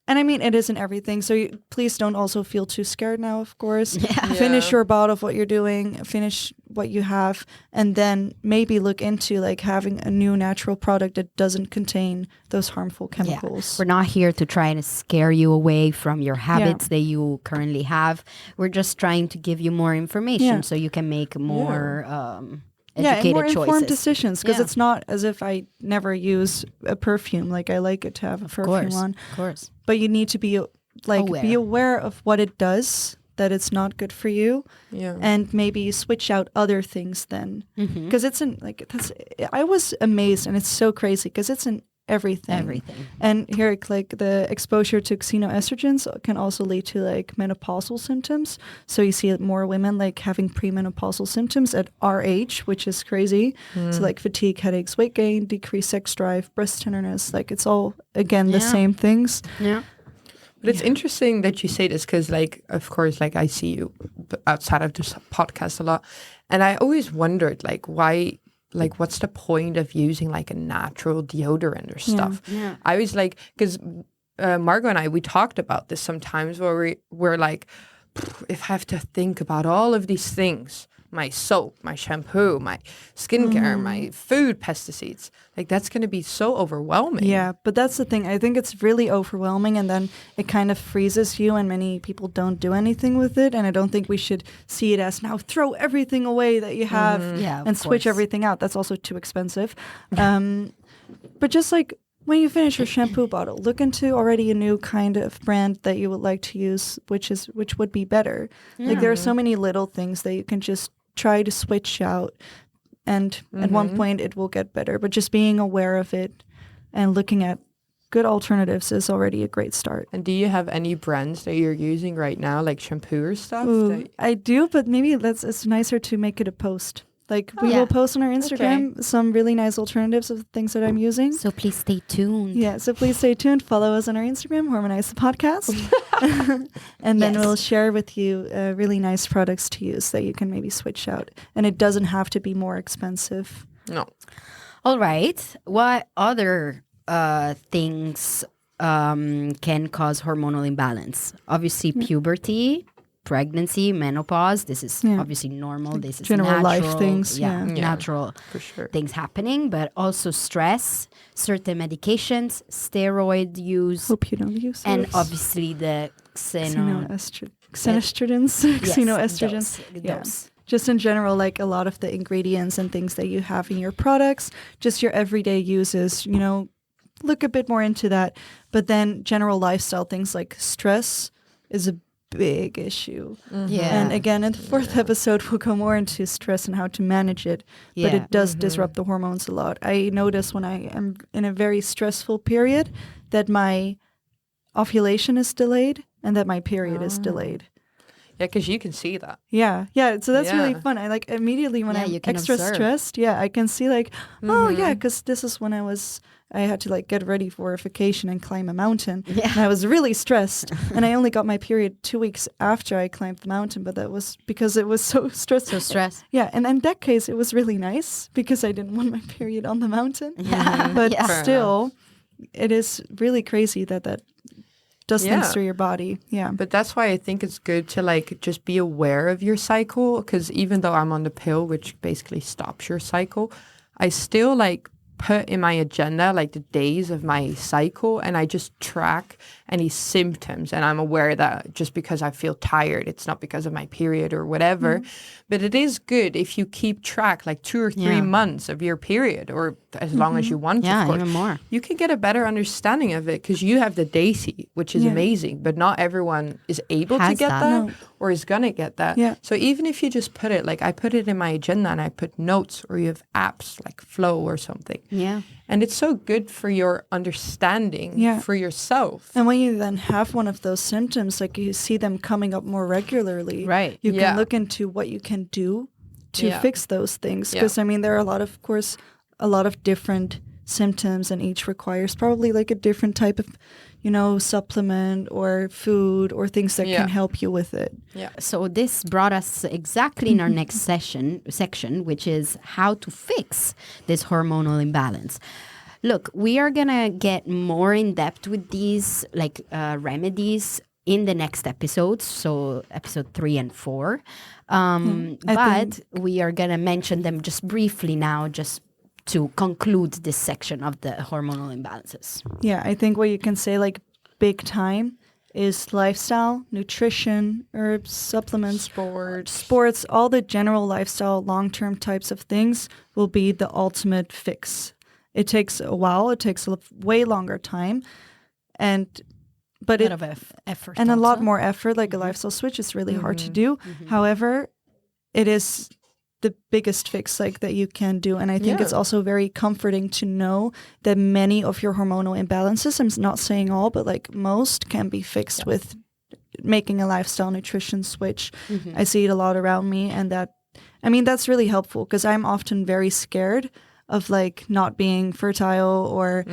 S1: And I mean, it isn't everything. So please don't also feel too scared now, of course. Finish your bottle of what you're doing, finish what you have, and then maybe look into like having a new natural product that doesn't contain those harmful chemicals.
S2: We're not here to try and scare you away from your habits that you currently have. We're just trying to give you more information so you can make more... educated
S1: more informed
S2: choices.
S1: Decisions, because it's not as if I never use a perfume. Like, I like it to have a perfume on.
S2: Of course.
S1: But you need to be like be aware of what it does, that it's not good for you, and maybe switch out other things then. Because it's in like I was amazed, and it's so crazy because it's in everything. And here, like, the exposure to xenoestrogens can also lead to like menopausal symptoms. So you see more women like having premenopausal symptoms at our age, which is crazy. So like fatigue, headaches, weight gain, decreased sex drive, breast tenderness, like it's all again the same things.
S3: But it's interesting that you say this, because like, of course, like I see you outside of this podcast a lot, and I always wondered like why. Like, what's the point of using like a natural deodorant or stuff? I was like, because Margot and I, we talked about this sometimes where we're like, if I have to think about all of these things, my soap, my shampoo, my skincare, my food, pesticides, like that's going to be so overwhelming.
S1: Yeah, but that's the thing. I think it's really overwhelming, and then it kind of freezes you, and many people don't do anything with it. And I don't think we should see it as now throw everything away that you have and switch everything out. That's also too expensive. But just like when you finish your shampoo bottle, look into already a new kind of brand that you would like to use, which would be better. Like, there are so many little things that you can just try to switch out, and at one point it will get better. But just being aware of it and looking at good alternatives is already a great start.
S3: And do you have any brands that you're using right now, like shampoo or stuff?
S1: I do, but maybe it's nicer to make it a post. Like, we will post on our Instagram some really nice alternatives of things that I'm using.
S2: So please stay tuned.
S1: Yeah, so please stay tuned. Follow us on our Instagram, Hormonize the podcast. And then we'll share with you really nice products to use that you can maybe switch out. And it doesn't have to be more expensive.
S3: No.
S2: All right. What other things can cause hormonal imbalance? Obviously, puberty. Pregnancy, menopause, this is obviously normal. This is
S1: general
S2: natural,
S1: life things.
S2: Natural
S3: for sure.
S2: Things happening, but also stress, certain medications, steroid use.
S1: Hope you don't use those.
S2: And obviously the
S1: xenoestrogens. Xenoestrogens.
S2: Those.
S1: just in general, like a lot of the ingredients and things that you have in your products, just your everyday uses, look a bit more into that. But then general lifestyle things like stress is a big issue.
S2: Yeah.
S1: And again, in the fourth episode, we'll go more into stress and how to manage it. But it does disrupt the hormones a lot. I notice when I am in a very stressful period that my ovulation is delayed and that my period is delayed.
S3: Yeah, because you can see that.
S1: Yeah. So that's really fun. I like immediately when I'm extra stressed, I can see like, because this is when I had to like get ready for a vacation and climb a mountain. Yeah. And I was really stressed. And I only got my period 2 weeks after I climbed the mountain, but that was because it was so stressed. Yeah. And in that case, it was really nice because I didn't want my period on the mountain. But still, it is really crazy that does things through your body. Yeah.
S3: But that's why I think it's good to like just be aware of your cycle, because even though I'm on the pill, which basically stops your cycle, I still like put in my agenda like the days of my cycle, and I just track any symptoms, and I'm aware that just because I feel tired, it's not because of my period or whatever. But it is good if you keep track like 2 or 3 months of your period, or as long as you want to, of course.
S2: Even more.
S3: You can get a better understanding of it because you have the Daisy, which is amazing, but not everyone is able to get that or is gonna get that.
S1: Yeah.
S3: So even if you just put it, like I put it in my agenda and I put notes, or you have apps like Flow or something.
S2: Yeah.
S3: And it's so good for your understanding for yourself.
S1: And when you then have one of those symptoms, like you see them coming up more regularly,
S2: right?
S1: You can look into what you can do to fix those things. Because I mean, there are a lot of different symptoms, and each requires probably like a different type of, supplement or food or things that can help you with it.
S3: Yeah.
S2: So this brought us exactly in our next section, which is how to fix this hormonal imbalance. Look, we are going to get more in depth with these remedies in the next episodes, so episode 3 and 4. But we are going to mention them just briefly now, just to conclude this section of the hormonal imbalances.
S1: Yeah, I think what you can say like big time is lifestyle, nutrition, herbs, supplements, sports, all the general lifestyle, long-term types of things will be the ultimate fix. It takes a while. It takes a way longer time. But
S2: a lot of effort.
S1: And also a lot more effort. Like a lifestyle switch is really hard to do. However, it is the biggest fix like that you can do. And I think it's also very comforting to know that many of your hormonal imbalances, I'm not saying all, but like most can be fixed with making a lifestyle nutrition switch. I see it a lot around me. And that's really helpful because I'm often very scared of like not being fertile or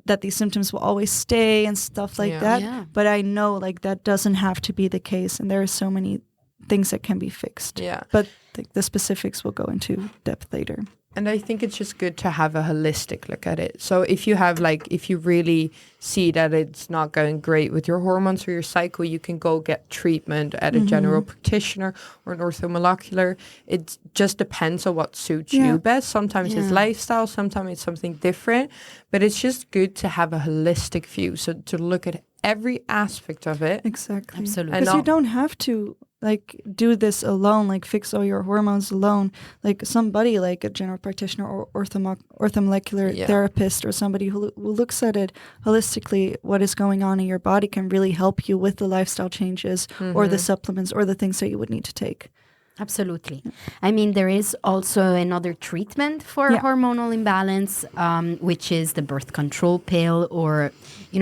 S1: that these symptoms will always stay and stuff like that. Yeah. But I know like that doesn't have to be the case. And there are so many things that can be fixed.
S3: Yeah.
S1: But the specifics will go into depth later.
S3: And I think it's just good to have a holistic look at it. So if you really see that it's not going great with your hormones or your cycle, you can go get treatment at a general practitioner or an orthomolecular. It just depends on what suits you best. Sometimes it's lifestyle, sometimes it's something different. But it's just good to have a holistic view. So to look at every aspect of it.
S1: Exactly.
S2: Absolutely.
S1: Because you don't have to like do this alone, like fix all your hormones alone. Like somebody like a general practitioner or orthomolecular therapist or somebody who looks at it holistically, what is going on in your body can really help you with the lifestyle changes or the supplements or the things that you would need to take.
S2: Absolutely. I mean, there is also another treatment for hormonal imbalance, which is the birth control pill or,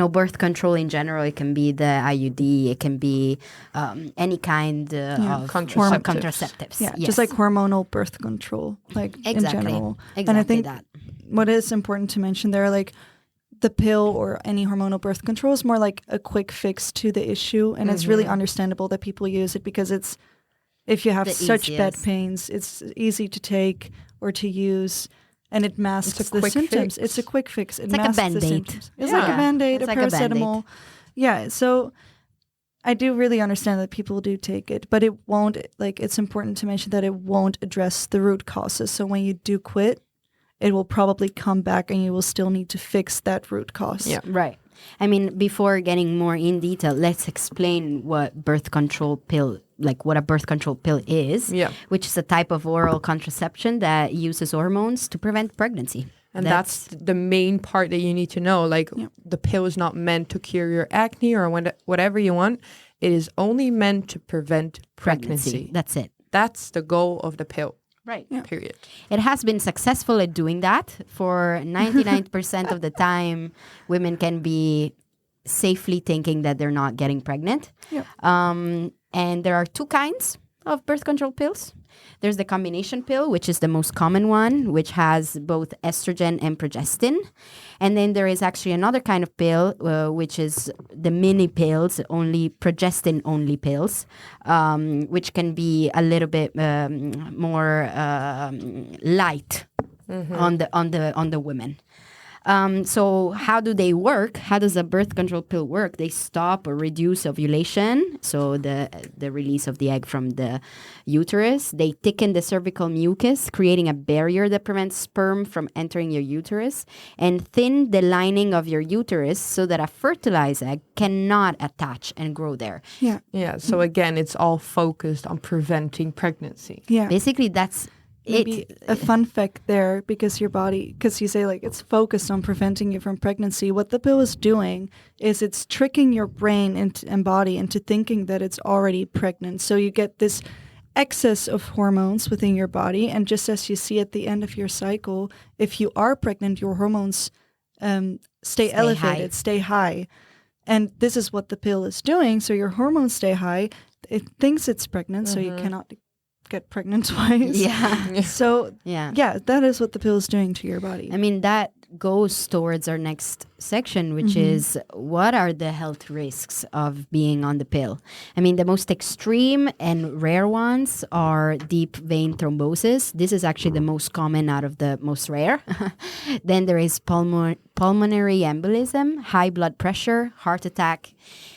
S2: birth control in general. It can be the IUD. It can be any kind of contraceptives.
S1: Yeah, just like hormonal birth control, like in general.
S2: Exactly
S1: and I think
S2: that.
S1: What is important to mention there, like the pill or any hormonal birth control is more like a quick fix to the issue. And it's really understandable that people use it because if you have such bad pains, it's easy to take or to use, and it masks the symptoms. It's a quick fix. It's
S2: like a Band-Aid.
S1: It's like a Band-Aid, a paracetamol. Yeah, so I do really understand that people do take it, but it won't, it's important to mention that it won't address the root causes. So when you do quit, it will probably come back and you will still need to fix that root cause.
S2: Yeah, right. I mean, before getting more in detail, let's explain what what a birth control pill is, which is a type of oral contraception that uses hormones to prevent pregnancy.
S3: And that's the main part that you need to know. Like, the pill is not meant to cure your acne or whatever you want. It is only meant to prevent pregnancy.
S2: That's it.
S3: That's the goal of the pill.
S2: Right.
S3: Period.
S2: It has been successful at doing that. For 99% of the time, women can be safely thinking that they're not getting pregnant. And there are two kinds of birth control pills. There's the combination pill, which is the most common one, which has both estrogen and progestin. And then there is actually another kind of pill, which is the mini pills, only progestin-only pills, which can be a little bit more light on the women. So how do they work? How does a birth control pill work? They stop or reduce ovulation, so the release of the egg from the uterus. They thicken the cervical mucus, creating a barrier that prevents sperm from entering your uterus, and thin the lining of your uterus so that a fertilized egg cannot attach and grow there.
S3: Yeah. So again, it's all focused on preventing pregnancy.
S1: Yeah.
S2: Basically, that's
S1: Maybe a fun fact there, because your body, because you say like it's focused on preventing you from pregnancy. What the pill is doing is it's tricking your brain and body into thinking that it's already pregnant. So you get this excess of hormones within your body. And just as you see at the end of your cycle, if you are pregnant, your hormones stay elevated, stay high. And this is what the pill is doing. So your hormones stay high. It thinks it's pregnant, so you cannot get pregnant twice. So that is what the pill is doing to your body.
S2: I mean, that goes towards our next section, which is what are the health risks of being on the pill? I mean, the most extreme and rare ones are deep vein thrombosis. This is actually the most common out of the most rare. Then there is pulmonary embolism, high blood pressure, heart attack,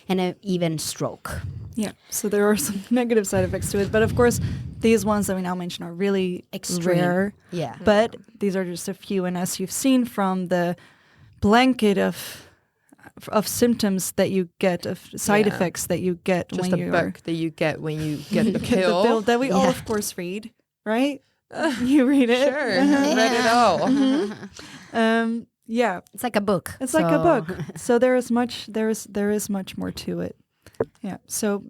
S2: and even stroke.
S1: Yeah, so there are some negative side effects to it. But of course, these ones that we now mention are really rare.
S2: Yeah.
S1: But these are just a few. And as you've seen from the blanket of symptoms that you get, of side effects that you get
S3: just
S1: when
S3: a book that you get when you get the pill.
S1: The pill that we all, of course, read, right? You read it.
S3: Sure, read it all.
S1: Yeah.
S2: It's like a book.
S1: It's like a book. So there is much more to it. Yeah, so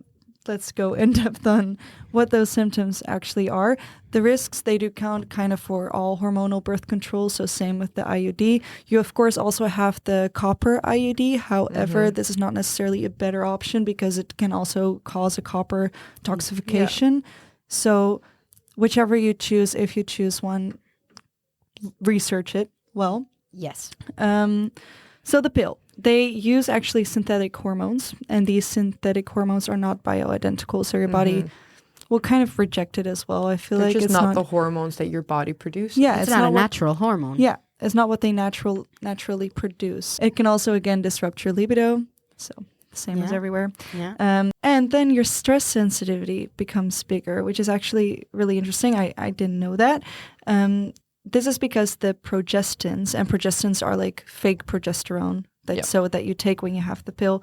S1: let's go in depth on what those symptoms actually are. The risks, they do count kind of for all hormonal birth control, so same with the IUD. You, of course, also have the copper IUD. However, this is not necessarily a better option because it can also cause a copper toxification. So whichever you choose, if you choose one, research it well.
S2: Yes.
S1: So the pill. They use actually synthetic hormones, and these synthetic hormones are not bioidentical, so your body will kind of reject it as well. I feel
S3: They're
S1: like
S3: just
S1: it's
S3: not the hormones that your body produces.
S1: Yeah,
S2: it's not a natural hormone.
S1: Yeah, it's not what they naturally produce. It can also, again, disrupt your libido, so same as everywhere.
S2: Yeah.
S1: And then your stress sensitivity becomes bigger, which is actually really interesting. I didn't know that. This is because the progestins are like fake progesterone that you take when you have the pill.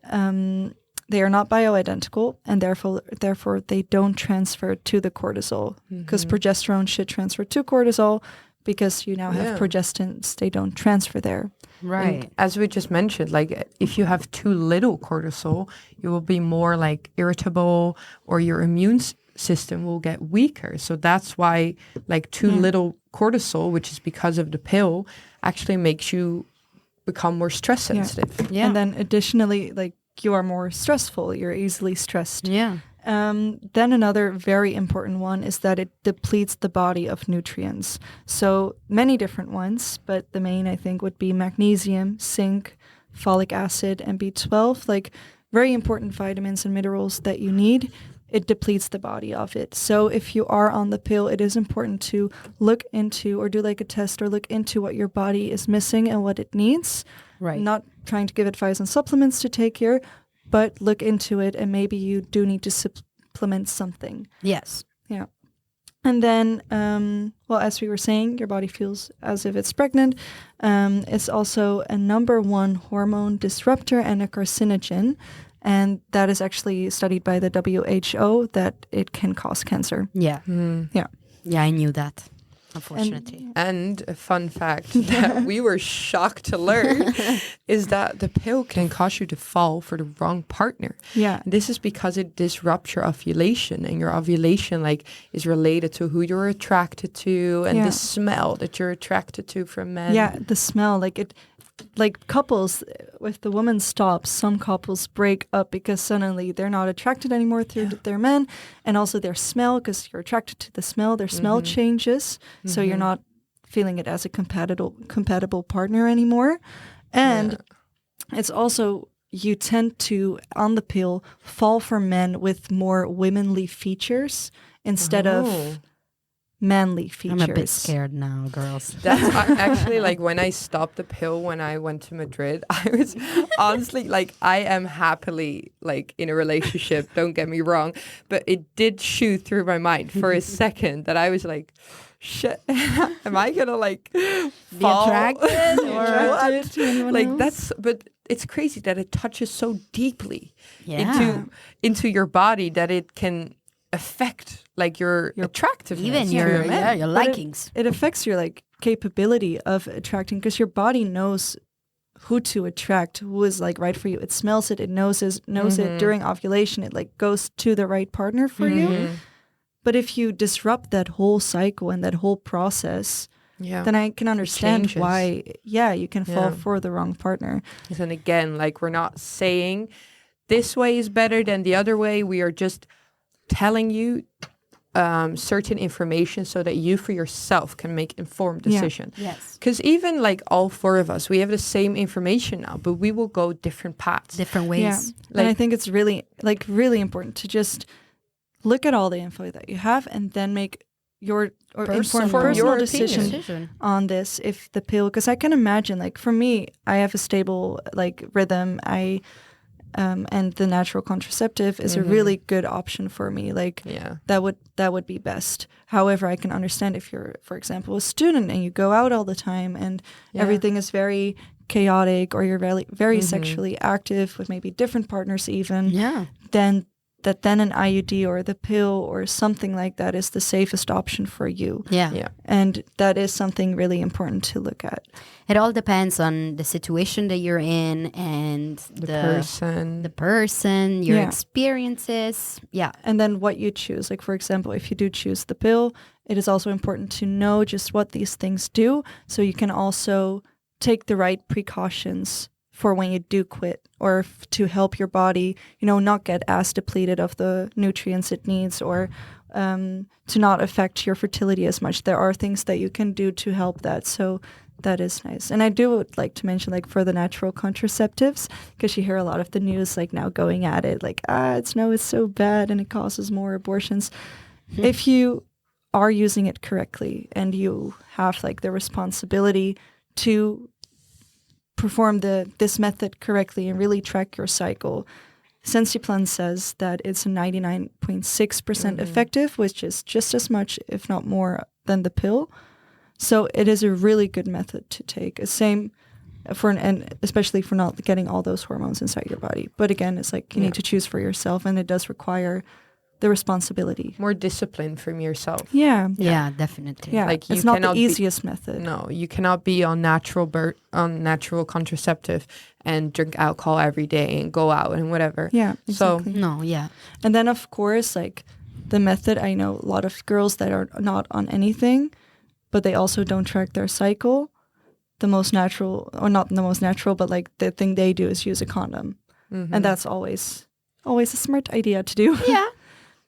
S1: They are not bioidentical, and therefore they don't transfer to the cortisol, because progesterone should transfer to cortisol. Because you now have progestins, they don't transfer there.
S2: Right.
S3: And as we just mentioned, like if you have too little cortisol, you will be more like irritable, or your immune system will get weaker. So that's why like too little cortisol, which is because of the pill, actually makes you become more stress sensitive.
S1: And then additionally, like you are more stressful, you're easily stressed.
S2: Yeah.
S1: Then another very important one is that it depletes the body of nutrients. So many different ones, but the main I think would be magnesium, zinc, folic acid, and B12, like very important vitamins and minerals that you need. It depletes the body of it. So if you are on the pill, it is important to look into or do like a test or look into what your body is missing and what it needs.
S2: Right.
S1: Not trying to give advice on supplements to take here, but look into it, and maybe you do need to supplement something.
S2: Yes.
S1: Yeah. And then, well, as we were saying, your body feels as if it's pregnant. It's also a number 1 hormone disruptor and a carcinogen. And that is actually studied by the WHO that it can cause cancer.
S2: Yeah.
S1: Yeah.
S2: Yeah, I knew that, unfortunately.
S3: And a fun fact that we were shocked to learn is that the pill can cause you to fall for the wrong partner.
S1: Yeah.
S3: This is because it disrupts your ovulation, and your ovulation is related to who you're attracted to and the smell that you're attracted to from men.
S1: Yeah, the smell, like couples, if the woman stops, some couples break up because suddenly they're not attracted anymore to their men, and also their smell, because you're attracted to the smell, their smell changes, so you're not feeling it as a compatible partner anymore. And it's also, you tend to, on the pill, fall for men with more womanly features instead of manly features.
S2: I'm a bit scared now, girls.
S3: That's actually like when I stopped the pill when I went to Madrid, I was honestly like, I am happily like in a relationship, don't get me wrong, but it did shoot through my mind for a second that I was like, shit, am I gonna like fall?
S2: Be attracted or
S3: What?
S1: to anyone
S3: Like
S1: else?
S3: that's, but it's crazy that it touches so deeply
S2: Yeah.
S3: into your body that it can affect like your attractiveness,
S2: Even
S3: to your
S2: your
S3: men.
S2: your
S1: But
S2: likings.
S1: it affects your like capability of attracting, because your body knows who to attract, who is like right for you. It smells it, it knows it during ovulation. It like goes to the right partner for you. But if you disrupt that whole cycle and that whole process, then I can understand
S3: changes.
S1: why, you can fall for the wrong partner.
S3: And again, like we're not saying this way is better than the other way. We are just telling you certain information so that you for yourself can make informed decision.
S2: Yes.
S3: Because even like all 4 of us, we have the same information now, but we will go different paths.
S2: Different ways.
S1: Yeah. And I think it's really important to just look at all the info that you have and then make your personal decision on this, if the pill, because I can imagine, like for me, I have a stable like rhythm, and the natural contraceptive is a really good option for me. Like that would be best. However, I can understand if you're, for example, a student and you go out all the time and everything is very chaotic, or you're very sexually active with maybe different partners even, then an IUD or the pill or something like that is the safest option for you.
S2: Yeah.
S1: And that is something really important to look at.
S2: It all depends on the situation that you're in and the person, your experiences. Yeah.
S1: And then what you choose. Like, for example, if you do choose the pill, it is also important to know just what these things do, so you can also take the right precautions for when you do quit, or to help your body, not get as depleted of the nutrients it needs, or to not affect your fertility as much. There are things that you can do to help that. So that is nice. And I would like to mention, like, for the natural contraceptives, because you hear a lot of the news like now going at it, like, it's so bad and it causes more abortions. If you are using it correctly and you have like the responsibility to perform this method correctly and really track your cycle, Sensiplan says that it's 99.6% effective, which is just as much, if not more, than the pill. So it is a really good method to take. Same and especially for not getting all those hormones inside your body. But again, it's like you need to choose for yourself, and it does require the responsibility.
S3: More discipline from yourself.
S2: Yeah, definitely.
S1: Yeah,
S3: like
S1: it's not the easiest method.
S3: No, you cannot be on natural contraceptive and drink alcohol every day and go out and whatever.
S1: Yeah, exactly.
S2: So no, yeah.
S1: And then of course, like the method, I know a lot of girls that are not on anything, but they also don't track their cycle. The most natural, or not the most natural, but like the thing they do is use a condom, and that's always a smart idea to do.
S2: Yeah.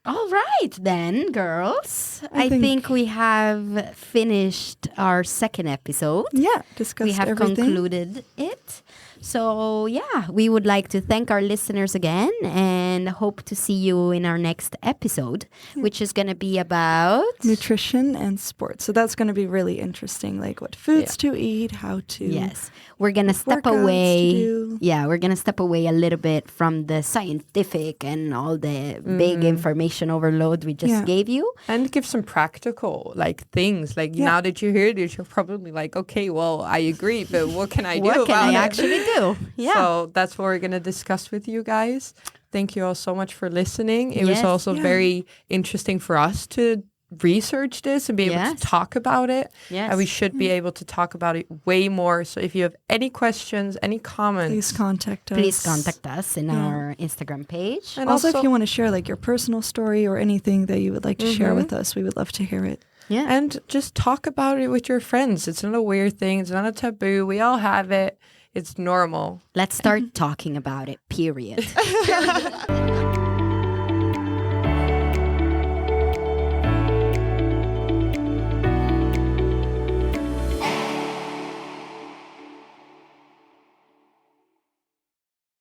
S2: All right, then, girls. I think we have finished our second episode.
S1: Yeah, discussed
S2: We have
S1: everything.
S2: concluded it. So, yeah, we would like to thank our listeners again and hope to see you in our next episode, which is going to be about
S1: nutrition and sports. So that's going to be really interesting, like what foods to eat, how to
S2: Yes. We're going to step
S1: workouts
S2: away.
S1: to do.
S2: Yeah, we're going to step away a little bit from the scientific and all the big information overload we just gave you.
S3: And give some practical things. Now that you hear this, you're probably like, okay, well, I agree, but what can I do
S2: What
S3: about
S2: can I
S3: it?
S2: actually do? Yeah.
S3: So that's what we're going to discuss with you guys. Thank you all so much for listening. It was
S2: Yes.
S3: also very interesting for us to research this and be able to talk about it.
S2: Yes.
S3: And we should be able to talk about it way more. So if you have any questions, any comments,
S1: Please contact us.
S2: Please contact us in our Instagram page.
S3: And
S1: Also, if you want to share your personal story or anything that you would like to share with us, we would love to hear it.
S2: Yeah.
S3: And just talk about it with your friends. It's not a weird thing. It's not a taboo. We all have it. It's normal.
S2: Let's start talking about it, period.